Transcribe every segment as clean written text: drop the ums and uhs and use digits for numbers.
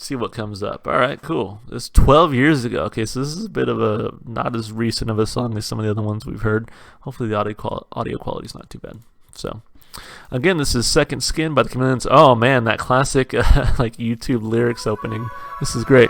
See what comes up. All right, cool. It's 12 years ago. Okay, so this is a bit of a not as recent of a song as some of the other ones we've heard. Hopefully the audio quality is not too bad. So, again, this is Second Skin by the Chameleons. Oh man, that classic like YouTube lyrics opening. This is great.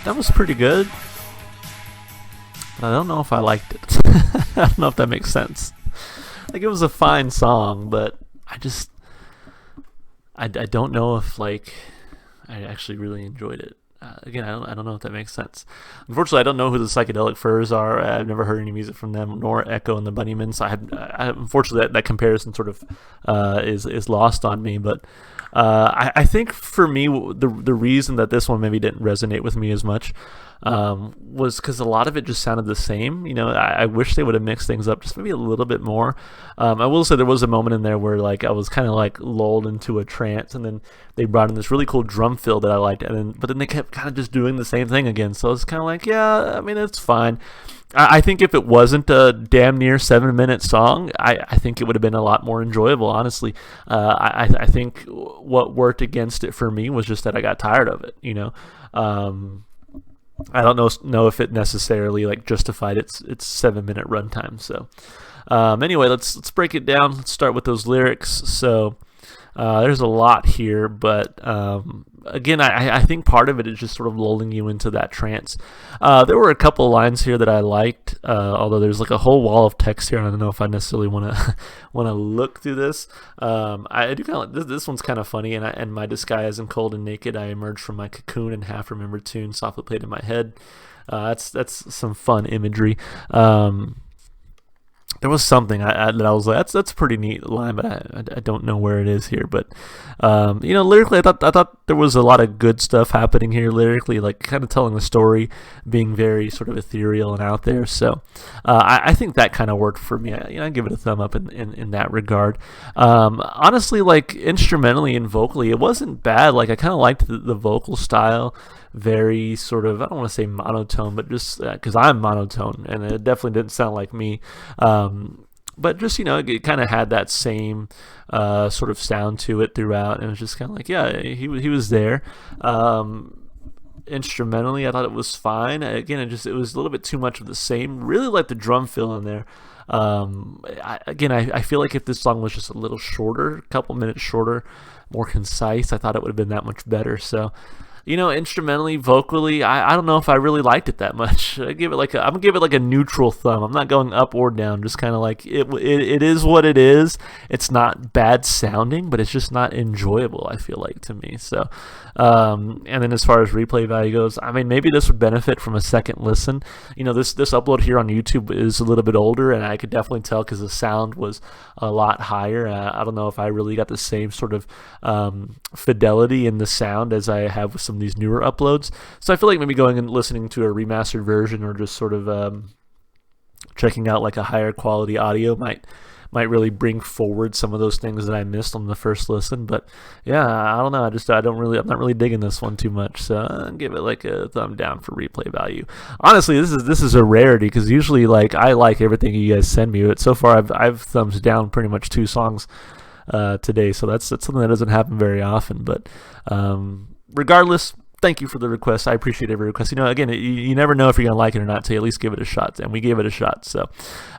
that was pretty good, but I don't know if I liked it. I don't know if that makes sense. Like, it was a fine song, but I don't know if, like, I actually really enjoyed it. Again, I don't know if that makes sense. Unfortunately, I don't know who the Psychedelic Furs are. I've never heard any music from them, nor Echo and the Bunnymen. So unfortunately, that comparison sort of is lost on me. But I think for me, the reason that this one maybe didn't resonate with me as much was because a lot of it just sounded the same. I wish they would have mixed things up just maybe a little bit more. I will say there was a moment in there where, like, I was kind of like lulled into a trance, and then they brought in this really cool drum fill that I liked, but then they kept kind of just doing the same thing again. So it's kind of like, yeah, I mean, it's fine. I think if it wasn't a damn near 7-minute song, I think it would have been a lot more enjoyable, honestly. I think what worked against it for me was just that I got tired of it, I don't know if it necessarily, like, justified its 7-minute runtime. So anyway, let's break it down. Let's start with those lyrics. So there's a lot here, but again, I think part of it is just sort of lulling you into that trance. There were a couple lines here that I liked, although there's like a whole wall of text here, and I don't know if I necessarily want to look through this. I do kind of this one's kind of funny, and my disguise am cold and naked. I emerged from my cocoon, and half remembered tune softly played in my head. That's some fun imagery. There was something that I was like, that's a pretty neat line, but I don't know where it is here. But lyrically, I thought there was a lot of good stuff happening here lyrically, like kind of telling the story, being very sort of ethereal and out there. So I think that kind of worked for me. I give it a thumb up in that regard. Honestly, like, instrumentally and vocally, it wasn't bad. Like, I kind of liked the vocal style. Very sort of, I don't want to say monotone, but just because I'm monotone, and it definitely didn't sound like me. But just, it kind of had that same sort of sound to it throughout, and it was just kind of like, yeah, he was there. Instrumentally, I thought it was fine. Again, it was a little bit too much of the same. Really like the drum fill in there. I feel like if this song was just a little shorter, a couple minutes shorter, more concise, I thought it would have been that much better. So, instrumentally, vocally, I don't know if I really liked it that much. I'm gonna give it like a neutral thumb. I'm not going up or down. Just kind of like it is what it is. It's not bad sounding, but it's just not enjoyable, I feel like, to me. So, and then as far as replay value goes, I mean, maybe this would benefit from a second listen. This upload here on YouTube is a little bit older, and I could definitely tell because the sound was a lot higher. I don't know if I really got the same sort of fidelity in the sound as I have with some of these newer uploads. So I feel like maybe going and listening to a remastered version, or just sort of checking out like a higher quality audio might really bring forward some of those things that I missed on the first listen. But yeah, I don't know. I'm not really digging this one too much. So I'll give it like a thumb down for replay value. Honestly, this is a rarity, because usually, like, I like everything you guys send me, but so far I've thumbs down pretty much 2 songs today. So that's something that doesn't happen very often. But regardless, thank you for the request. I appreciate every request. Again, you never know if you're going to like it or not until you at least give it a shot, and we gave it a shot. So